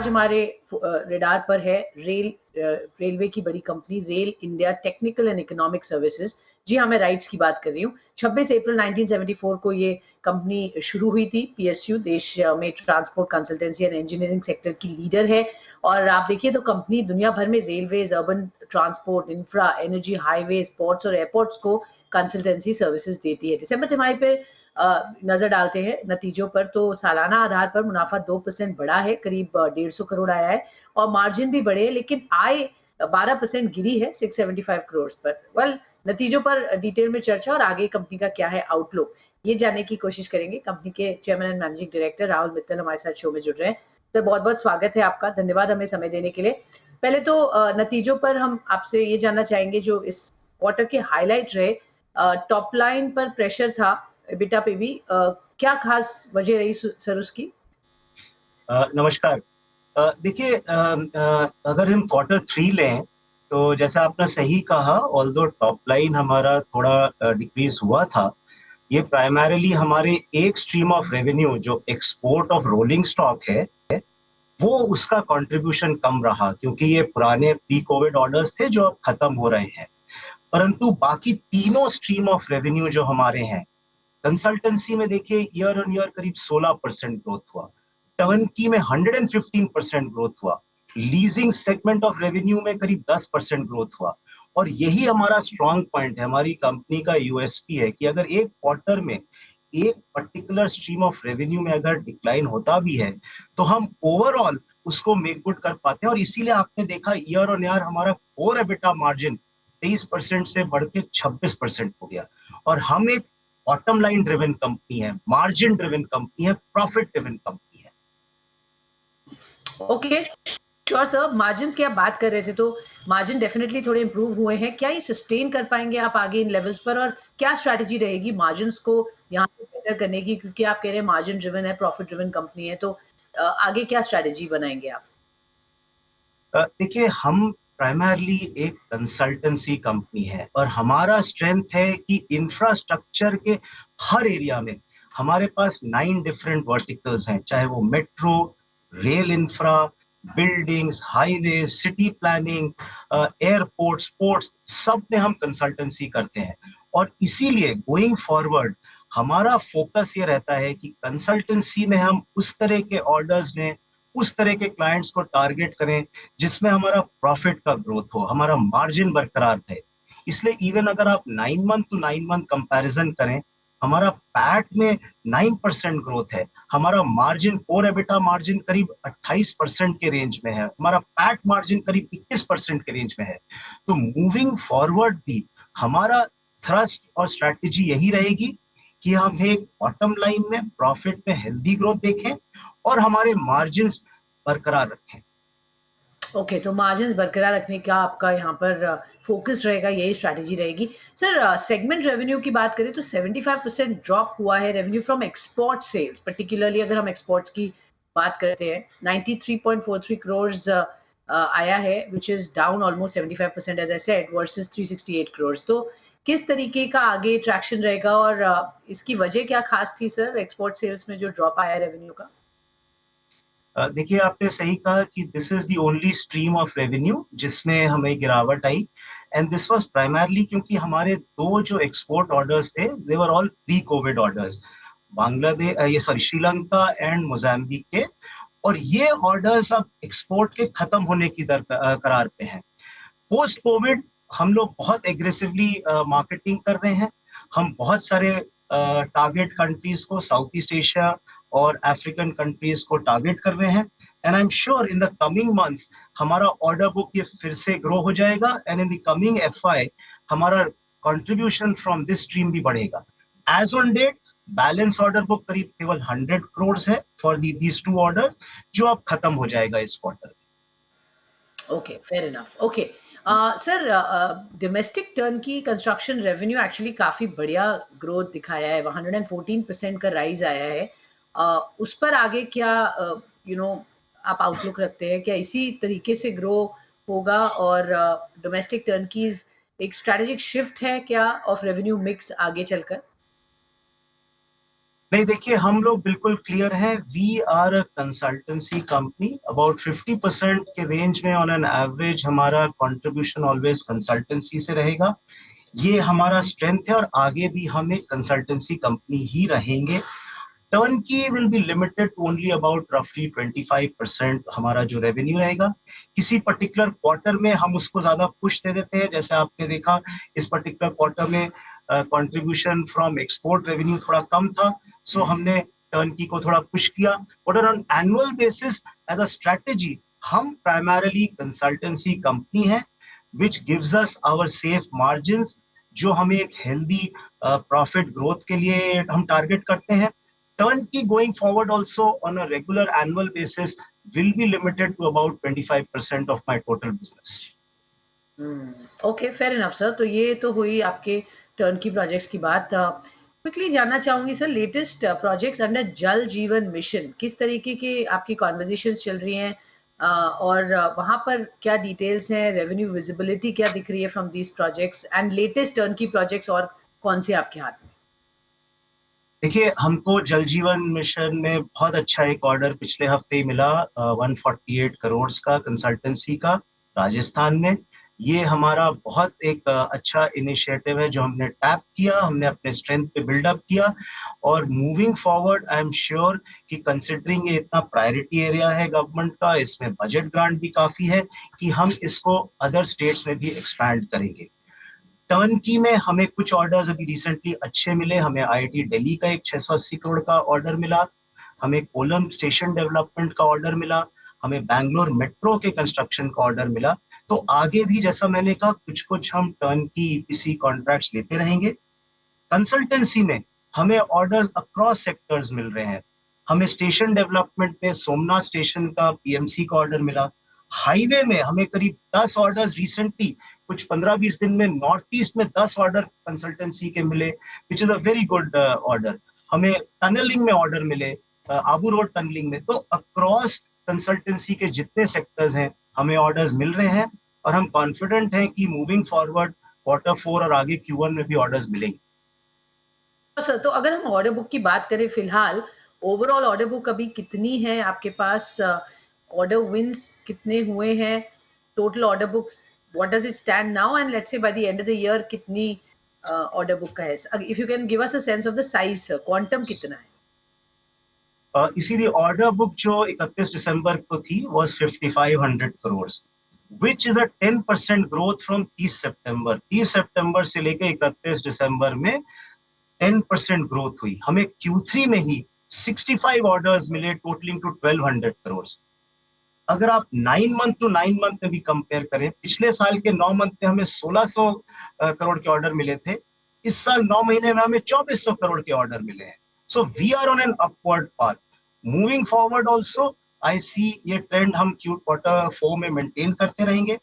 आज हमारे रेडार पर है रेलवे की बड़ी company Rail India Technical and Economic Services. जी हाँ, मैं राइट्स की बात कर रही हूँ। 26 अप्रैल 1974 को ये कंपनी शुरू हुई थी। पीएसयू देश में transport consultancy and engineering sector की लीडर है। और आप देखिए तो कंपनी दुनिया भर में railways, urban transport, infra, energy, highways, ports और एयरपोर्ट्स को कंसल्टेंसी सर्विसेज देती है। दिसंबर तिमाही पे नजर डालते हैं नतीजों पर, तो सालाना आधार पर मुनाफा 2% बढ़ा है, करीब 150 करोड़ आया है और मार्जिन भी बढ़े, लेकिन आय 12% गिरी है 675 करोड़ पर। वेल, नतीजों पर डिटेल में चर्चा और आगे कंपनी का क्या है आउटलुक, ये जानने की कोशिश करेंगे। कंपनी के chairman and managing director Rahul Mittal हमारे साथ शो में जुड़ रहे हैं। सर, बहुत बहुत स्वागत है आपका, धन्यवाद हमें समय देने के लिए। पहले तो नतीजों पर हम आपसे ये जानना चाहेंगे, जो इस क्वार्टर के हाईलाइट रहे, टॉप लाइन पर प्रेशर था, एबिटा पे भी, क्या खास वजह रही सर उसकी? नमस्कार। देखिए, अगर हम Q3 लें तो जैसा आपने सही कहा, ऑल्दो टॉप लाइन हमारा थोड़ा डिक्रीज हुआ था, ये प्राइमरीली हमारे एक स्ट्रीम ऑफ रेवेन्यू जो एक्सपोर्ट ऑफ रोलिंग स्टॉक है वो उसका कंट्रीब्यूशन कम रहा, क्योंकि ये पुराने प्री कोविड ऑर्डर्स थे जो अब खत्म हो रहे हैं। परंतु बाकी तीनों स्ट्रीम ऑफ रेवेन्यू जो हमारे हैं, कंसल्टेंसी में देखिए ईयर ऑन ईयर करीब 16% ग्रोथ हुआ, टर्नकी में 115% ग्रोथ हुआ, लीजिंग सेगमेंट ऑफ रेवेन्यू में करीब 10% ग्रोथ हुआ। और यही हमारा स्ट्रॉन्ग पॉइंट है, हमारी कंपनी का यूएसपी है कि अगर एक क्वार्टर में एक पर्टिकुलर स्ट्रीम ऑफ रेवेन्यू में अगर डिक्लाइन होता भी है तो हम ओवरऑल उसको मेक गुड कर पाते हैं। और इसीलिए आपने देखा ईयर ऑन ईयर हमारा कोर एबिटा मार्जिन 23% से बढ़ के 26% हो गया। और हम एक बॉटम लाइन ड्रिवन कंपनी है, मार्जिन ड्रिवन कंपनी है, प्रॉफिट ड्रिवन कंपनी है। Okay, sure sir. मार्जिन्स की आप बात कर रहे थे, तो मार्जिन डेफिनेटली थोड़े इंप्रूव हुए हैं। क्या ये सस्टेन कर पाएंगे आप आगे इन लेवल्स पर, और क्या स्ट्रैटेजी रहेगी मार्जिन्स को यहाँ पे बेटर करने की, क्योंकि आप कह रहे हैं मार्जिन ड्रिवन है, प्रॉफिट ड्रिवन कंपनी है, तो आगे क्या स्ट्रैटेजी बनाएंगे आप? देखिए, हम प्राइमरली एक कंसल्टेंसी कंपनी है और हमारा स्ट्रेंथ है कि इंफ्रास्ट्रक्चर के हर एरिया में हमारे पास 9 डिफरेंट वर्टिकल्स हैं, चाहे वो metro, rail infra, buildings, highway, city planning, airport, sports, सब में हम कंसल्टेंसी करते हैं। और इसीलिए गोइंग फॉरवर्ड हमारा फोकस ये रहता है कि कंसल्टेंसी में हम उस तरह के ऑर्डर्स लें, उस तरह के क्लाइंट्स को टारगेट करें जिसमें हमारा प्रॉफिट का ग्रोथ हो, हमारा मार्जिन बरकरार रहे। इसलिए इवन अगर आप 9 मंथ टू 9 मंथ कंपैरिजन करें, हमारा पैट में 9% ग्रोथ है, हमारा मार्जिन, कोर एबिटा मार्जिन करीब 28% के रेंज में है, हमारा पैट मार्जिन करीब 21% के रेंज में है। तो मूविंग फॉरवर्ड भी हमारा थ्रस्ट और स्ट्रैटेजी यही रहेगी कि हम एक बॉटम लाइन में प्रॉफिट में हेल्दी ग्रोथ देखें और हमारे मार्जिन्स बरकरार रखें। ओके, तो मार्जिन्स बरकरार रखने का आपका यहाँ पर फोकस रहेगा, यही स्ट्रैटेजी रहेगी। सर, सेगमेंट रेवेन्यू की बात करें तो 75% ड्रॉप हुआ है revenue from export sales. Particularly अगर हम एक्सपोर्ट्स की बात करते हैं, 93.43 करोड़ आया है, which is down almost 75% as I said, versus 368 crore. तो किस तरीके का आगे ट्रैक्शन रहेगा, और इसकी वजह क्या खास थी सर, एक्सपोर्ट सेल्स में जो ड्रॉप आया रेवेन्यू का? देखिए, आपने सही कहा कि this is the only stream of revenue जिसमें हमें गिरावट आई, एंड दिस वाज प्राइमरली क्योंकि हमारे दो जो एक्सपोर्ट ऑर्डर्स थे they were all pre covid orders, Sri Lanka and Mozambique के। और ये ऑर्डर्स अब एक्सपोर्ट के खत्म होने की करार पे हैं। पोस्ट कोविड हम लोग बहुत एग्रेसिवली मार्केटिंग कर रहे हैं। हम बहुत सारे टारगेट कंट्रीज को, साउथ ईस्ट एशिया और अफ्रीकन कंट्रीज को टारगेट कर रहे हैं। And I am sure in the coming months हमारा ऑर्डर बुक ये फिर से ग्रो हो जाएगा, and in the coming FY हमारा कंट्रीब्यूशन फ्रॉम दिस स्ट्रीम भी बढ़ेगा। As on date balance order book करीब केवल 100 करोड़ है फॉर दीज टू ऑर्डर्स, जो अब खत्म हो जाएगा इस quarter. Okay, fair enough. Okay sir, domestic turnkey construction revenue actually काफी बढ़िया ग्रोथ दिखाया है, 114% का राइज आया है। उस पर आगे क्या आप आउटलुक रखते हैं, क्या इसी तरीके से ग्रो होगा, और डोमेस्टिक टर्नकीज एक स्ट्रेटेजिक शिफ्ट है क्या ऑफ रेवेन्यू मिक्स आगे चलकर? नहीं, देखिए हम लोग बिल्कुल क्लियर हैं, we are a consultancy company. About 50% के रेंज में ऑन एन एवरेज हमारा कंट्रीब्यूशन ऑलवेज कंसल्टेंसी से रहेगा। ये हमारा स्ट्रेंथ है और आगे भी हम एक कंसल्टेंसी कंपनी ही रहेंगे। Turnkey will be limited to only about रफली 25% हमारा जो रेवेन्यू रहेगा। किसी पर्टिकुलर क्वार्टर में हम उसको ज्यादा पुश दे देते हैं, जैसे आपने देखा इस पर्टिकुलर क्वार्टर में कंट्रीब्यूशन फ्रॉम एक्सपोर्ट रेवेन्यू थोड़ा कम था, सो हमने टर्नकी को थोड़ा पुश किया। But on annual basis as a strategy हम प्राइमरली कंसल्टेंसी कंपनी है, which gives us our safe margins, जो हमें एक हेल्दी प्रॉफिट ग्रोथ के लिए हम टारगेट करते हैं। Turnkey going forward also on a regular annual basis will be limited to about 25% of my total business. Okay, fair enough sir. तो ये तो हुई आपके टर्नकी प्रोजेक्ट्स की बात। क्विकली जानना चाहूंगी सर, लेटेस्ट प्रोजेक्ट्स अंडर जल जीवन मिशन, किस तरीके की आपकी कॉन्वर्जेशंस चल रही हैं, और वहां पर क्या डिटेल्स हैं, रेवेन्यू विजिबिलिटी क्या दिख रही है from these projects, and latest turnkey projects और कौन से आपके हाथ में? देखिए, हमको जल जीवन मिशन में बहुत अच्छा एक ऑर्डर पिछले हफ्ते ही मिला, 148 करोड़ का कंसल्टेंसी का, राजस्थान में। ये हमारा बहुत एक अच्छा इनिशिएटिव है जो हमने टैप किया, हमने अपने स्ट्रेंथ पे बिल्डअप किया। और moving forward I am sure कि कंसिडरिंग ये इतना प्रायोरिटी एरिया है गवर्नमेंट का, इसमें बजट ग्रांट भी काफी है, कि हम इसको अदर स्टेट्स में भी एक्सपैंड करेंगे। टर्नकी में हमें कुछ ऑर्डर्स अभी रिसेंटली अच्छे मिले। हमें आईआईटी दिल्ली का एक 680 करोड़ का ऑर्डर मिला, हमें कोलम स्टेशन डेवलपमेंट का ऑर्डर मिला, हमें बैंगलोर मेट्रो के कंस्ट्रक्शन का ऑर्डर मिला। तो आगे भी जैसा मैंने कहा, कुछ कुछ हम टर्नकी ईपीसी कॉन्ट्रैक्ट्स लेते रहेंगे। कंसल्टेंसी में हमें ऑर्डर्स अक्रॉस सेक्टर्स मिल रहे हैं। हमें स्टेशन डेवलपमेंट में सोमनाथ स्टेशन का पीएमसी का ऑर्डर मिला। हाईवे में हमें करीब 10 ऑर्डर्स रिसेंटली, कुछ 15-20 दिन में नॉर्थ ईस्ट में 10 ऑर्डर कंसल्टेंसी के मिले, which is a very good order. हमें टनलिंग में ऑर्डर मिले, आबू रोड टनलिंग में। तो अक्रॉस कंसल्टेंसी के जितने सेक्टर्स हैं हमें ऑर्डर्स मिल रहे हैं, और हम कॉन्फिडेंट हैं कि मूविंग फॉरवर्ड Q4 और आगे Q1 में भी ऑर्डर्स मिलेंगे। सर, तो अगर हम ऑर्डर बुक की बात करें फिलहाल, ओवरऑल ऑर्डर बुक अभी कितनी है आपके पास? ऑर्डर विन्स कितने हुए हैं? Total order books, what does it stand now, and let's say by the end of the year कितनी ऑर्डर बुक का है? If you can give us a sense of the size, quantum कितना है? इसीलिए order book जो 31 दिसंबर को थी was 5500 crore, which is a 10% growth from 30 सितंबर। 30 सितंबर से लेकर 31 दिसंबर में 10% ग्रोथ हुई। हमें Q3 में ही 65 ऑर्डर्स मिले, टोटलिंग टू 1200 करोड़। अगर आप 9 मंथ टू 9 मंथ में भी कंपेयर करें, पिछले साल के 9 मंथ में हमें 1600 करोड़ के ऑर्डर मिले थे। इस साल 9 महीने में हमें 2400 करोड़ के ऑर्डर मिले हैं। So we are on an upward path. Moving forward also I see ये ट्रेंड हम Q4 में मेंटेन करते रहेंगे।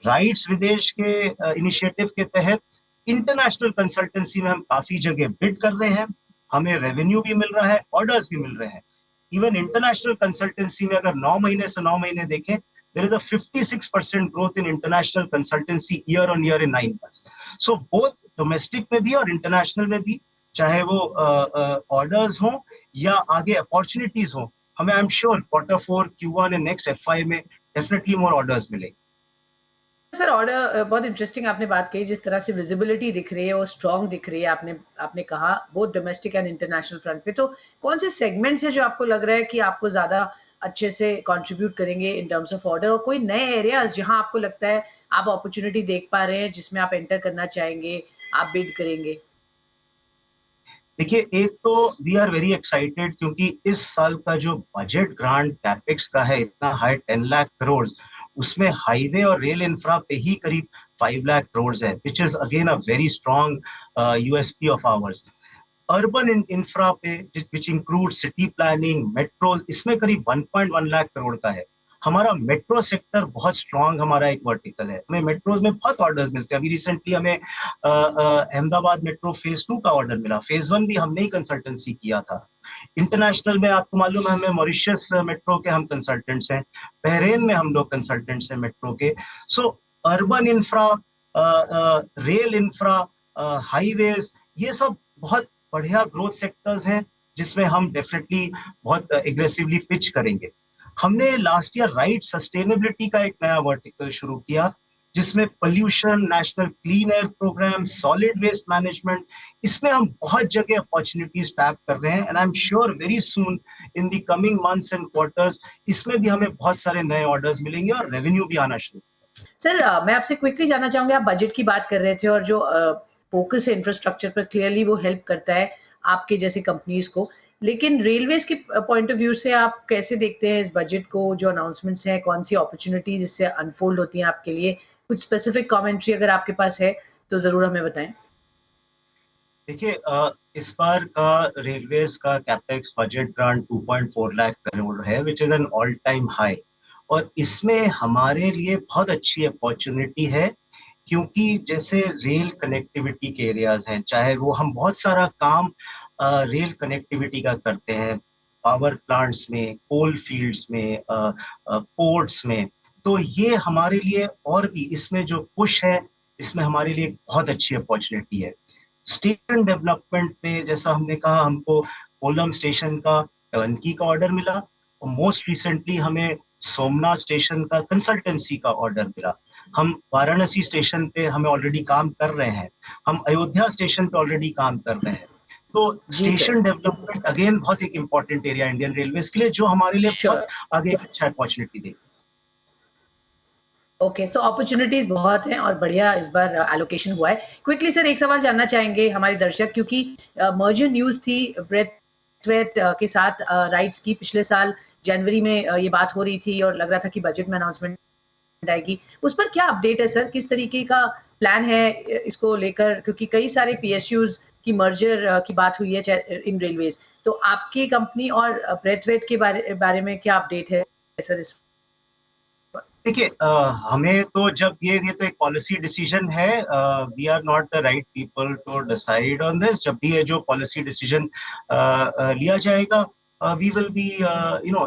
राइट्स विदेश के इनिशिएटिव के तहत इंटरनेशनल कंसल्टेंसी में हम काफी जगह बिड कर रहे हैं, हमें रेवेन्यू भी मिल रहा है, ऑर्डर्स भी मिल रहे हैं। इवन इंटरनेशनल कंसल्टेंसी में अगर 9 महीने से 9 महीने देखें, there is a 56% growth in international consultancy year on year in 9 months. So both domestic में भी और international में भी, चाहे वो ऑर्डर्स हो या आगे अपॉर्चुनिटीज हो, हमें आई am sure Q4 Q1 and next FY में डेफिनेटली मोर ऑर्डर्स मिलेंगे। सर, ऑर्डर बहुत इंटरेस्टिंग आपने बात कही, जिस तरह से विजिबिलिटी दिख रही है वो स्ट्रांग दिख रही है। आपने कहा both domestic and international front पे। तो कौन से सेगमेंट्स है जो आपको लग रहा है कि आपको ज्यादा अच्छे से कंट्रीब्यूट करेंगे इन टर्म्स ऑफ ऑर्डर, और कोई नए एरियाज जहां आपको लगता है आप अपॉर्चुनिटी देख पा रहे हैं जिसमें आप एंटर करना चाहेंगे, आप बिड करेंगे? देखिए, एक तो वी आर वेरी एक्साइटेड क्योंकि इस साल का जो बजट ग्रांट कैपेक्स का है इतना हाई 10 लाख करोड़, उसमें हाईवे और रेल इंफ्रा पे ही करीब 5 लाख करोड़ है, which is again a very strong USP of ours. Urban infra पे which include city planning, metros, इसमें करीब 1.1 लाख करोड़ का है। हमारा मेट्रो सेक्टर बहुत स्ट्रांग हमारा एक वर्टिकल है, हमें मेट्रोज में बहुत ऑर्डर्स मिलते हैं। अभी रिसेंटली हमें अहमदाबाद मेट्रो फेज 2 का ऑर्डर मिला, फेज 1 भी हमने ही कंसल्टेंसी किया था। इंटरनेशनल में आपको मालूम है, हमें मॉरिशस मेट्रो के हम कंसल्टेंट्स हैं, बहरेन में हम लोग कंसल्टेंट्स हैं मेट्रो के। सो urban infra, rail infra, highways, ये सब बहुत बढ़िया ग्रोथ सेक्टर्स हैं। जिसमें हम डेफिनेटली बहुत एग्रेसिवली पिच करेंगे। हमने लास्ट ईयर राइट सस्टेनेबिलिटी का एक नया वर्टिकल शुरू किया, जिसमें pollution, national clean air programme, solid waste management, इसमें हम बहुत जगह अपॉर्चुनिटीज टैप कर रहे हैं। And I am sure very soon in the coming months and quarters इसमें भी हमें बहुत सारे नए ऑर्डर्स मिलेंगे और रेवेन्यू भी आना शुरू। सर मैं आपसे क्विकली जानना चाहूंगी, आप बजट की बात कर रहे थे और जो फोकस है इंफ्रास्ट्रक्चर पर, क्लियरली वो हेल्प करता है आपके जैसे कंपनीज को, लेकिन रेलवेज के पॉइंट ऑफ व्यू से आप कैसे देखते हैं इस बजट को? जो अनाउंसमेंट्स हैं, कौन सी अपॉर्चुनिटीज इससे अनफोल्ड होती हैं आपके लिए? कुछ स्पेसिफिक कमेंट्री अगर आपके पास है तो जरूर हमें बताएं। देखिए, इस बार का रेलवेज का capex budget grant 2.4 lakh crore है, which is an all time high. और इसमें हमारे लिए बहुत अच्छी अपॉर्चुनिटी है, क्योंकि जैसे रेल कनेक्टिविटी के एरियाज हैं, चाहे वो हम बहुत सारा काम रेल कनेक्टिविटी का करते हैं, पावर प्लांट्स में, कोल फील्ड्स में, पोर्ट्स में, तो ये हमारे लिए और भी इसमें जो पुश है, इसमें हमारे लिए बहुत अच्छी अपॉर्चुनिटी है। स्टेशन डेवलपमेंट में जैसा हमने कहा, हमको कोलम स्टेशन का टर्नकी का ऑर्डर मिला, और मोस्ट रिसेंटली हमें सोमनाथ स्टेशन का कंसल्टेंसी का ऑर्डर मिला। हम वाराणसी स्टेशन पे हमें ऑलरेडी काम कर रहे हैं, हम अयोध्या स्टेशन पे ऑलरेडी काम कर रहे हैं। तो जी सर। स्टेशन डेवलपमेंट अगेन बहुत एक इंपॉर्टेंट एरिया इंडियन रेलवे के लिए, जो हमारे लिए बहुत श्योर। आगे अच्छा अपॉर्चुनिटी देगी। ओके, तो अपॉर्चुनिटीज बहुत हैं और बढ़िया इस बार एलोकेशन हुआ है। क्विकली सर एक सवाल जानना चाहेंगे हमारे दर्शक, क्योंकि मर्जर न्यूज थी ब्रेथवेट के साथ राइट्स की, पिछले साल जनवरी में ये बात हो रही थी और लग रहा था कि बजट में अनाउंसमेंट आएगी। उस पर क्या अपडेट है सर? किस तरीके का प्लान है इसको लेकर? क्योंकि कई सारे पीएसयूज की मर्जर की बात हुई है इन रेलवेज, तो आपकी कंपनी और ब्रेथवेट के बारे में क्या अपडेट है सर इस? देखिए, हमें तो जब ये तो एक पॉलिसी डिसीजन है, we are not the right people to decide on this. जब भी ये जो पॉलिसी डिसीजन लिया जाएगा, we will be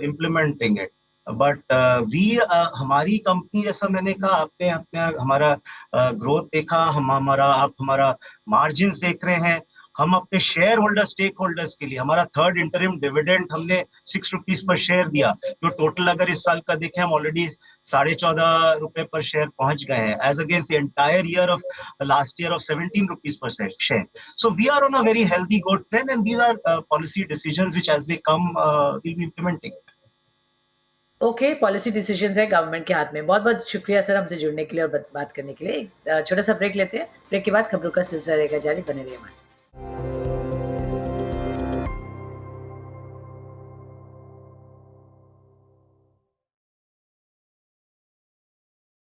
implementing it. But we हमारी कंपनी, जैसा मैंने कहा, आपने अपने हमारा ग्रोथ देखा, आप हमारा मार्जिन्स देख रहे हैं। हम अपने शेयर होल्डर, स्टेक होल्डर्स के लिए हमारा थर्ड इंटरिम डिविडेंड हमने 6 रुपीज पर शेयर दिया, जो टोटल अगर इस साल का देखें, हम ऑलरेडी 14.5 रुपए पर शेयर पहुंच गए हैं, as against the entire year of last year of 17 rupees पर share. So we are on a very healthy good trend, and these are policy decisions which as they come will be implementing. Okay, policy decisions है government के हाथ में। बहुत-बहुत शुक्रिया sir हमसे जुड़ने के लिए और बात करने के लिए। छोटा सा ब्रेक लेते हैं। ब्रेक के बाद खबरों का सिलसिला रहेगा जारी, बने रहिए हमारे साथ।